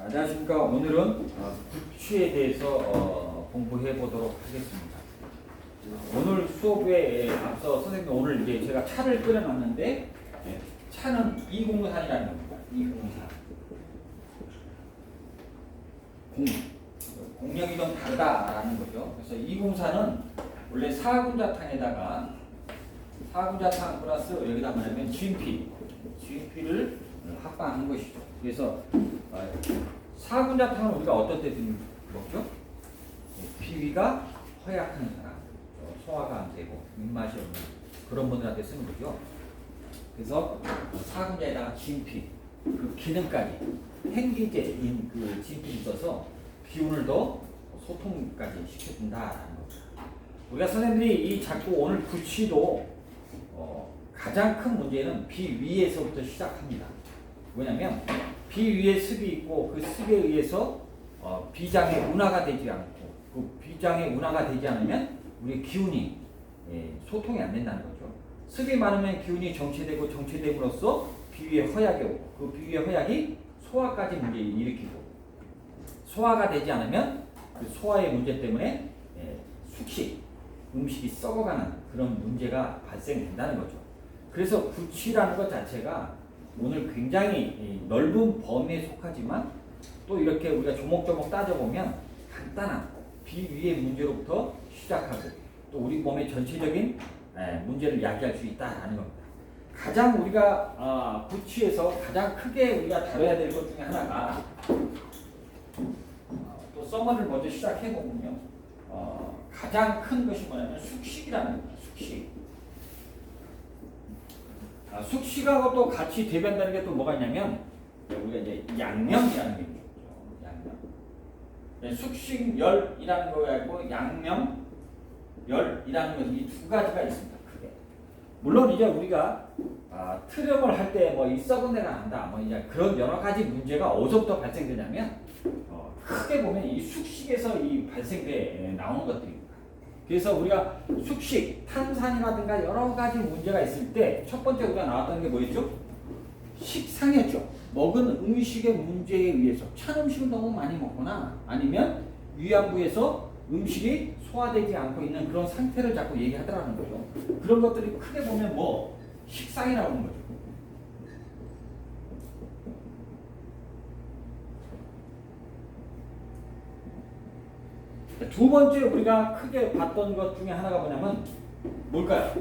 안녕하십니까. 오늘은 구취에 대해서 공부해 보도록 하겠습니다. 오늘 수업에 앞서 선생님 오늘 이제 제가 차를 끓여놨는데 차는 203이라는 겁니다. 203. 공력이 좀 다르다라는 거죠. 그래서 204는 원래 4군자탕에다가 4군자탕 플러스 여기다 뭐냐면 GMP를 합방한 것이죠. 그래서 4군자탕은 우리가 어떤 때 먹죠? 비위가 허약한 사람, 소화가 안 되고 입맛이 없는 그런 분들한테 쓰는 거죠. 그래서 4군자에다가 GMP, 그 기능까지 행기제인 그 GMP를 써서 기운을 더 소통까지 시켜준다라는 겁니다. 우리가 선생님들이 이 자꾸 오늘 구취도 가장 큰 문제는 비위에서부터 시작합니다. 왜냐하면 비위에 습이 있고 그 습에 의해서 비장의 운화가 되지 않고 그 비장의 운화가 되지 않으면 우리 기운이 소통이 안 된다는 거죠. 습이 많으면 기운이 정체되고 정체됨으로써 비위의 허약이 오고 그 비위의 허약이 소화까지 문제를 일으키고 소화가 되지 않으면 그 소화의 문제 때문에 숙식, 음식이 썩어가는 그런 문제가 발생된다는 거죠. 그래서 구취라는 것 자체가 오늘 굉장히 넓은 범위에 속하지만 또 이렇게 우리가 조목조목 따져보면 간단한 비위의 문제로부터 시작하고 또 우리 몸의 전체적인 문제를 야기할 수 있다는 겁니다. 가장 우리가 구취에서 가장 크게 우리가 다뤄야 될 것 중에 하나가 또 서머를 먼저 시작해보면요. 가장 큰 것이 뭐냐면 숙식이라는 겁니다. 숙식. 숙식하고 또 같이 대변되는 게 또 뭐가 있냐면 우리가 이제 양명이라는 게 있죠. 양명. 숙식열이라는 거하고 양명열이라는 것이 이 두 가지가 있습니다. 크게. 물론 이제 우리가 트름을 할 때 뭐 이 썩은 내가 난다, 뭐 이제 그런 여러 가지 문제가 어디서부터 발생되냐면 크게 보면 이 숙식에서 이 발생돼 나오는 것들입니다. 그래서 우리가 숙식, 탄산이라든가 여러 가지 문제가 있을 때 첫 번째 우리가 나왔던 게 뭐였죠? 식상이었죠. 먹은 음식의 문제에 의해서 찬 음식을 너무 많이 먹거나 아니면 위안부에서 음식이 소화되지 않고 있는 그런 상태를 자꾸 얘기하더라는 거죠. 그런 것들이 크게 보면 뭐 식상이라고 하는 거죠. 두 번째 우리가 크게 봤던 것 중에 하나가 뭐냐면 뭘까요?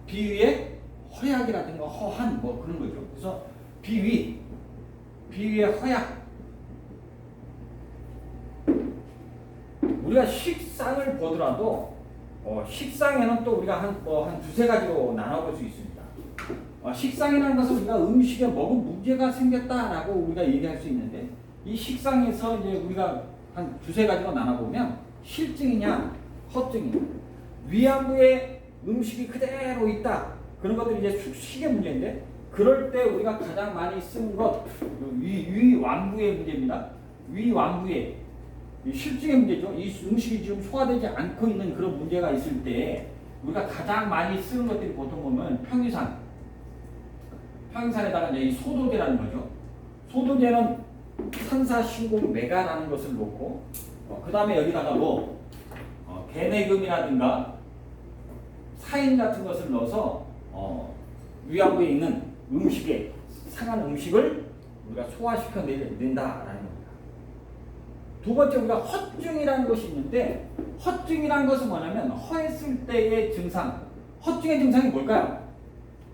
비위의 허약이라든가 허한 뭐 그런 거죠. 그래서 비위의 허약. 우리가 식상을 보더라도 식상에는 또 우리가 한 두세 가지로 나눠볼 수 있습니다. 식상이라는 것은 우리가 음식에 먹은 문제가 생겼다라고 우리가 얘기할 수 있는데 이 식상에서 이제 우리가 한 두세 가지로 나눠보면 실증이냐 허증이냐 위안부에 음식이 그대로 있다 그런 것들이 이제 숙식의 문제인데 그럴 때 우리가 가장 많이 쓰는 것 위완부의 문제입니다. 위완부의 실증의 문제죠. 이 음식이 지금 소화되지 않고 있는 그런 문제가 있을 때 우리가 가장 많이 쓰는 것들이 보통 보면 평유산에다가 이제 이 소도제라는 거죠. 소도제는 산사신공메가라는 것을 놓고 그 다음에 여기다가 뭐 게네금이라든가 사인 같은 것을 넣어서 위안부에 있는 음식에 상한 음식을 우리가 소화시켜 낸다라는 겁니다. 두 번째 우리가 허증이라는 것이 있는데 허증이라는 것은 뭐냐면 허했을 때의 증상. 허증의 증상이 뭘까요?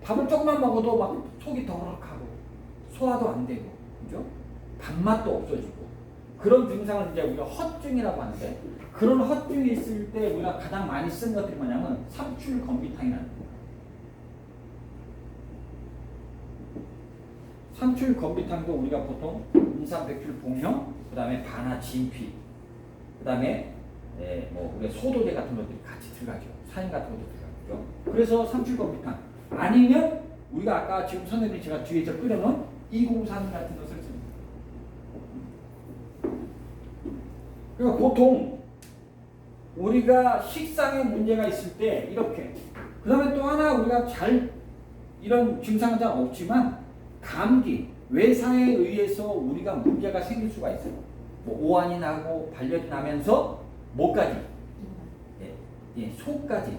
밥을 조금만 먹어도 막 속이 더부룩하고 소화도 안 되고 그죠? 밥맛도 없어지고 그런 증상을 이제 우리가 허증이라고 하는데 그런 허증이 있을 때 우리가 가장 많이 쓰는 것들이 뭐냐면 삼출건비탕이라는 겁니다. 삼출건비탕도 우리가 보통 인삼백출봉형, 그 다음에 반화진피, 그 다음에 뭐 우리가 소도제 같은 것들이 같이 들어가죠. 사인 같은 것도 들어가죠. 그래서 삼출건비탕 아니면 우리가 아까 지금 선생님이 제가 뒤에서 끓여놓은 203 같은 것을 씁니다. 그러니까 보통 우리가 식상에 문제가 있을 때 이렇게 그 다음에 또 하나 우리가 이런 증상은 잘 없지만 감기 외상에 의해서 우리가 문제가 생길 수가 있어요. 뭐 오한이 나고 발열이 나면서 뭐까지? 소까지.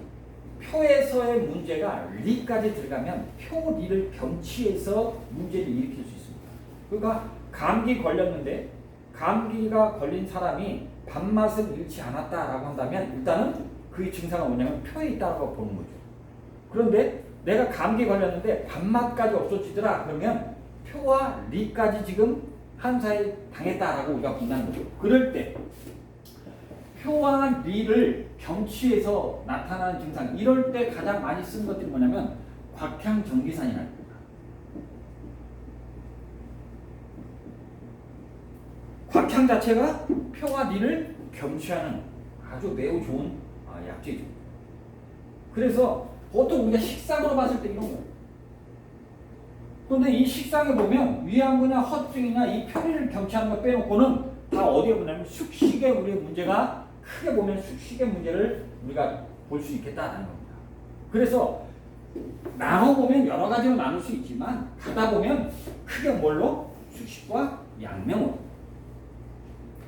표에서의 문제가 리까지 들어가면 표 리를 병치해서 문제를 일으킬 수 있습니다. 그러니까 감기 걸렸는데 감기가 걸린 사람이 밥맛을 잃지 않았다라고 한다면 일단은 그 증상은 뭐냐면 표에 있다고 보는 거죠. 그런데 내가 감기 걸렸는데 밥맛까지 없어지더라 그러면 표와 리까지 지금 한사에 당했다라고 우리가 본다는 거죠. 그럴 때 표와 리를 병치해서 나타나는 증상, 이럴 때 가장 많이 쓰는 것들이 뭐냐면 곽향정기산이라는 겁니다. 곽향 자체가 표와 리를 병치하는 아주 매우 좋은 약재죠. 그래서 보통 우리가 식상으로 봤을 때 이런 거예요. 그런데 이 식상에 보면 위암이나 허증이나 이 표리를 병치하는 거 빼놓고는 다 어디에 보냐면 숙식에 우리의 문제가 크게 보면 숙식의 문제를 우리가 볼 수 있겠다라는 겁니다. 그래서 나눠보면 여러 가지로 나눌 수 있지만 가다 보면 크게 뭘로? 숙식과 양명으로.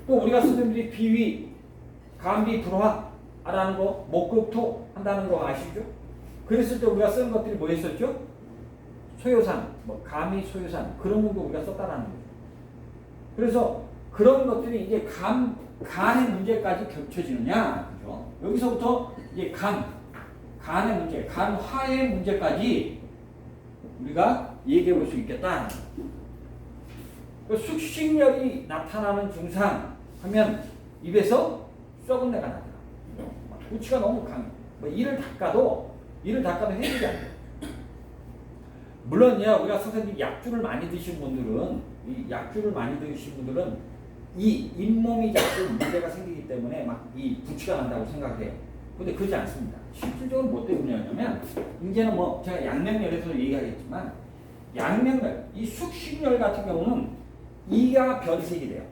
또 우리가 선생님들이 비위, 감비, 불화라는 거, 목극토 한다는 거 아시죠? 그랬을 때 우리가 쓴 것들이 뭐 했었죠? 소요산, 뭐 감이 소요산 그런 것도 우리가 썼다라는 거죠. 그래서 그런 것들이 이제 간의 문제까지 겹쳐지느냐, 그죠? 여기서부터 이제 간의 문제, 간화의 문제까지 우리가 얘기해 볼 수 있겠다. 숙식열이 나타나는 증상 하면 입에서 썩은 내가 나더라. 구취가 너무 강해. 뭐 이를 닦아도 해결이 안 돼. 물론요, 우리가 선생님 약주를 많이 드신 분들은 이 잇몸이 자꾸 문제가 생기기 때문에 막 이 부치가 난다고 생각해요. 근데 그렇지 않습니다. 실질적으로 뭐 때문이냐면 이제는 뭐 제가 양명열에서 얘기하겠지만 양명열, 이 숙식열 같은 경우는 이가 변색이 돼요.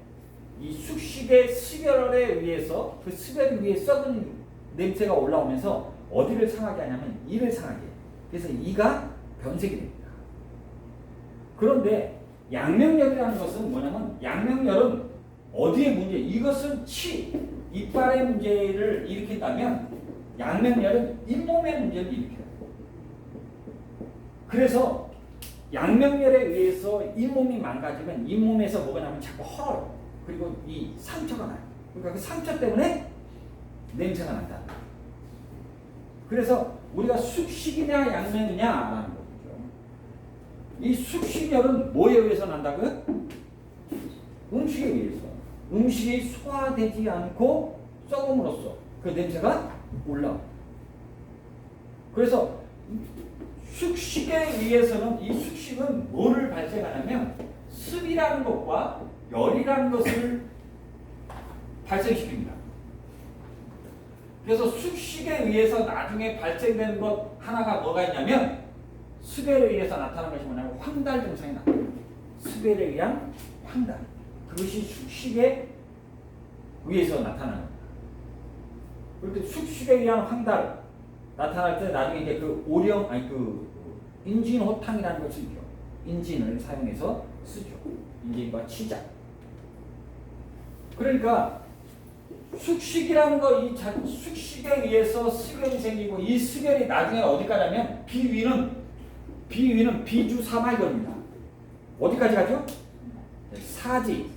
이 숙식의 습열에 의해서 그 습열 위에 썩은 냄새가 올라오면서 어디를 상하게 하냐면 이를 상하게 해요. 그래서 이가 변색이 됩니다. 그런데 양명열이라는 것은 뭐냐면 양명열은 어디에 문제? 이것은 이빨의 문제를 일으킨다면 양명열은 잇몸의 문제를 일으켜요. 그래서 양명열에 의해서 잇몸이 망가지면 잇몸에서 뭐가 나면 자꾸 헐어요. 그리고 이 상처가 나요. 그러니까 그 상처 때문에 냄새가 난다. 그래서 우리가 숙식이냐 양명이냐라는 거죠. 이 숙식열은 뭐에 의해서 난다고요? 음식에 의해서. 음식이 소화되지 않고 썩음으로써 그 냄새가 올라와요. 그래서 숙식에 의해서는 이 숙식은 뭐를 발생하냐면 습이라는 것과 열이라는 것을 발생시킵니다. 그래서 숙식에 의해서 나중에 발생되는 것 하나가 뭐가 있냐면 습에 의해서 나타나는 것이 뭐냐면 황달 증상이 나타납니다. 습에 의한 황달. 그것이 숙식에 의해서 나타나는 겁니다. 그렇게 숙식에 의한 황달 나타날 때 나중에 이제 그 인진호탕이라는 것을 쓰죠. 인진을 사용해서 쓰죠. 인진과 치자. 그러니까 숙식이라는 거, 이 숙식에 의해서 습열이 생기고 이 습열이 나중에 어디까지 하면 비위는 비주사말결입니다. 어디까지 가죠? 사지,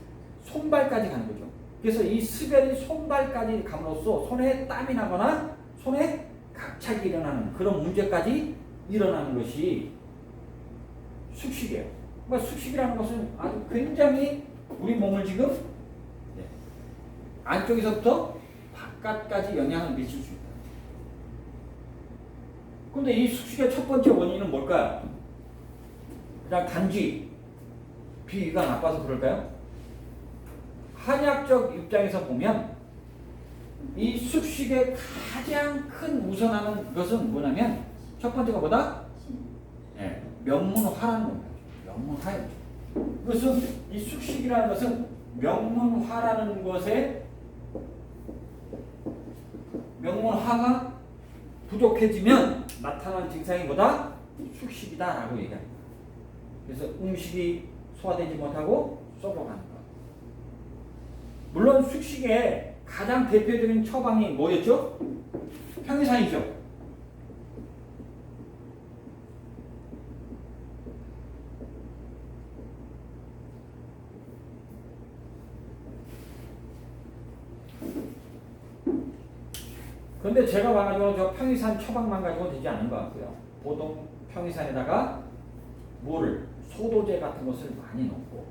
손발까지 가는 거죠. 그래서 이 습열이 손발까지 감으로써 손에 땀이 나거나 손에 각착이 일어나는 그런 문제까지 일어나는 것이 숙식이에요. 그러니까 숙식이라는 것은 아주 굉장히 우리 몸을 지금 안쪽에서부터 바깥까지 영향을 미칠 수 있다. 그런데 이 숙식의 첫 번째 원인은 뭘까요? 그냥 단지 비위가 나빠서 그럴까요? 한약적 입장에서 보면 이 숙식의 가장 큰 우선하는 것은 뭐냐면 첫 번째가 뭐다? 명문화라는 겁니다. 명문화예요. 그것은 이 숙식이라는 것은 명문화라는 것에 명문화가 부족해지면 나타나는 증상이 뭐다? 숙식이다라고 얘기합니다. 그래서 음식이 소화되지 못하고 썩어가는 것. 물론 숙식의 가장 대표적인 처방이 뭐였죠? 평이산이죠. 근데 제가 봐가지고 저 평이산 처방만 가지고 되지 않은 것 같고요. 보통 평이산에다가 물을, 소도제 같은 것을 많이 넣고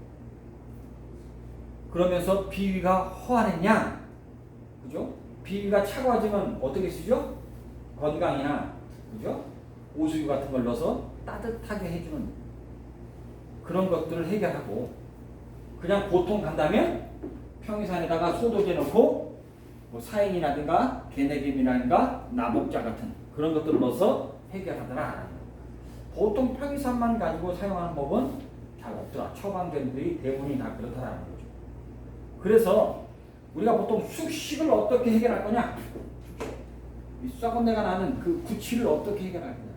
그러면서 비위가 허하느냐, 그죠? 비위가 차가워지면 어떻게 쓰죠? 건강이나, 그죠? 오수유 같은 걸 넣어서 따뜻하게 해주는 그런 것들을 해결하고, 그냥 보통 간다면 평이산에다가 소도제 넣고 뭐 사인이라든가 게네김이라든가 나복자 같은 그런 것들을 넣어서 해결하더라. 보통 평이산만 가지고 사용하는 법은 잘 없더라. 처방전들이 대부분이 다 그렇다라는 거죠. 그래서 우리가 보통 숙식을 어떻게 해결할 거냐? 이 썩은 내가 나는 그 구취를 어떻게 해결할 거냐?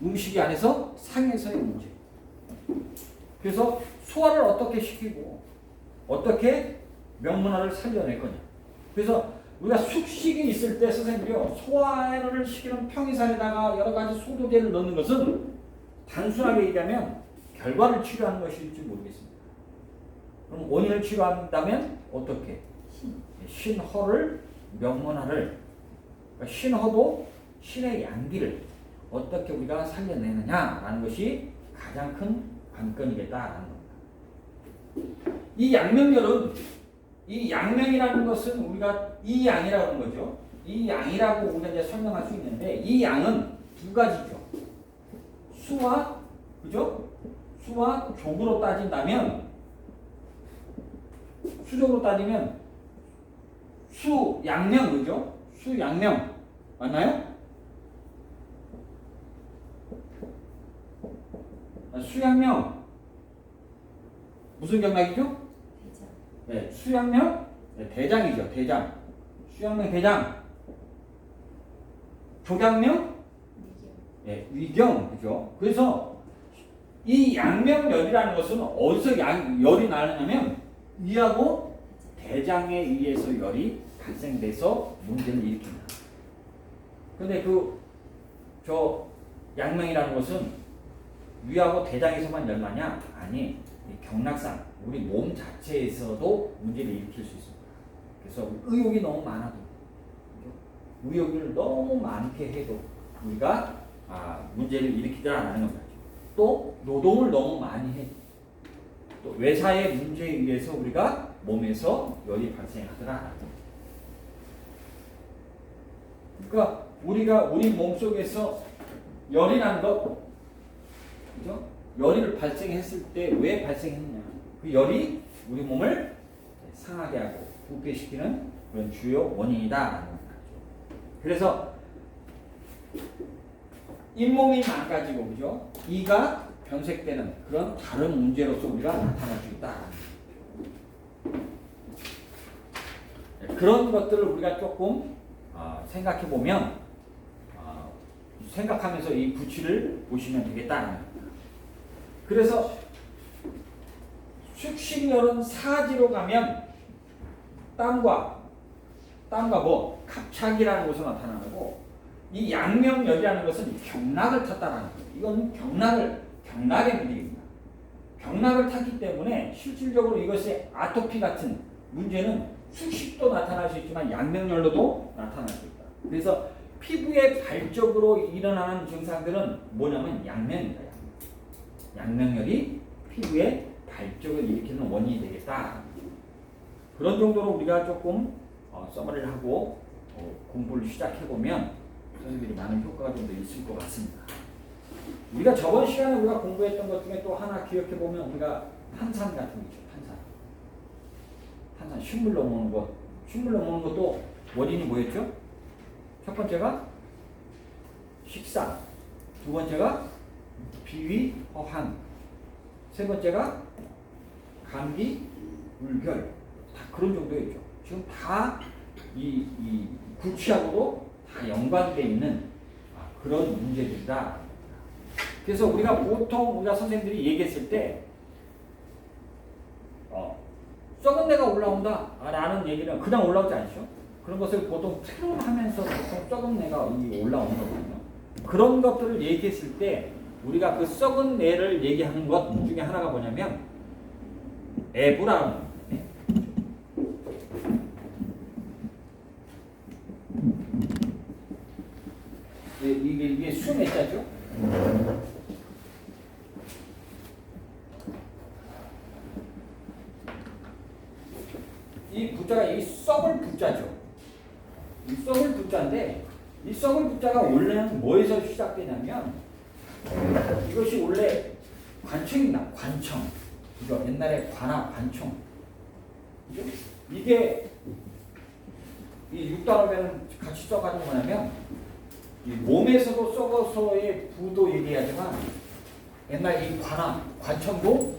음식이 안에서 상에서의 문제. 그래서 소화를 어떻게 시키고 어떻게 명문화를 살려낼 거냐? 그래서 우리가 숙식이 있을 때 선생님이요, 소화를 시키는 평이산에다가 여러 가지 소도제를 넣는 것은 단순하게 얘기하면 결과를 치료하는 것일지 모르겠습니다. 그럼 원인을 치료한다면 어떻게? 신허를, 명문화를, 그러니까 신허도 신의 양기를 어떻게 우리가 살려내느냐라는 것이 가장 큰 관건이겠다라는 겁니다. 이 양명열은, 이 양명이라는 것은 우리가 이 양이라고 하는 거죠. 이 양이라고 우리가 이제 설명할 수 있는데, 이 양은 두 가지죠. 수와, 그죠? 수와 족으로 따진다면, 수적으로 따지면 수 양명, 그죠? 수 양명 맞나요? 수양명 무슨 경락이죠? 네, 수양명 네, 대장이죠. 대장. 수양명 대장. 조장명 네, 위경, 그죠? 그래서 이 양명열이라는 것은 어디서 열이 나느냐면 위하고 대장에 의해서 열이 발생돼서 문제를 일으킨다. 근데 저 양명이라는 것은 위하고 대장에서만 열 나냐? 아니, 경락상 우리 몸 자체에서도 문제를 일으킬 수 있습니다. 그래서 의욕이 너무 많아도, 의욕을 너무 많게 해도 우리가 문제를 일으키더라라는 겁니다. 또 노동을 너무 많이 해, 또 외사의 문제에 의해서 우리가 몸에서 열이 발생하더라. 그러니까 우리가 우리 몸 속에서 열이라는 것, 그죠? 열이 발생했을 때 왜 발생했느냐? 그 열이 우리 몸을 상하게 하고 부패시키는 그런 주요 원인이다라는 거죠. 그래서 잇몸이 망가지고, 그죠? 이가 변색되는 그런 다른 문제로서 우리가 나타날 수 있다. 그런 것들을 우리가 조금 생각해 보면, 생각하면서 이 구취를 보시면 되겠다는 겁니다. 그래서 숙식열은 사지로 가면 땀과 뭐 갑착이라는 것으로 나타나고, 이 양명열이라는 것은 경락을 탔다라는 거예요. 이건 경락의 문제입니다. 경락을 탔기 때문에 실질적으로 이것이 아토피 같은 문제는 숙식도 나타날 수 있지만 양명열로도 나타날 수 있다. 그래서 피부의 발적으로 일어나는 증상들은 뭐냐면 양명입니다. 양명열이 피부에 발적을 일으키는 원인이 되겠다. 그런 정도로 우리가 조금 서머리를 하고 공부를 시작해보면 선생님들이 많은 효과가 좀 더 있을 것 같습니다. 우리가 저번 시간에 우리가 공부했던 것 중에 또 하나 기억해보면, 우리가 탄산 같은 거 있죠. 탄산 식물로 먹는 것. 식물로 먹는 것도 원인이 뭐였죠? 첫 번째가 식사, 두 번째가 비위, 허한, 세 번째가 감기, 울결, 다 그런 정도였죠. 지금 다 이 구취하고도 다 연관되어 있는 그런 문제들이다. 그래서 우리가 보통 우리가 선생님들이 얘기했을 때 썩은 내가 올라온다 라는 얘기는 그냥 올라오지 않죠. 그런 것을 보통 트론하면서 보통 썩은 내가 올라오는 거거든요. 그런 것들을 얘기했을 때 우리가 그 썩은 내를 얘기하는 것 중에 하나가 뭐냐면 에브라는 거예요. 이게 수 몇 자죠? 이 부자가 이 썩을 부자죠. 이 썩을 부자인데 이 썩을 부자가 원래는 뭐에서 시작되냐면 이것이 원래 관청이다. 관청. 그죠? 옛날에 관아 관청. 그죠? 이게 이 6단어에는 같이 써가지고 뭐냐면 이 몸에서도 썩어서의 부도 얘기하지만 옛날 이 관아 관청도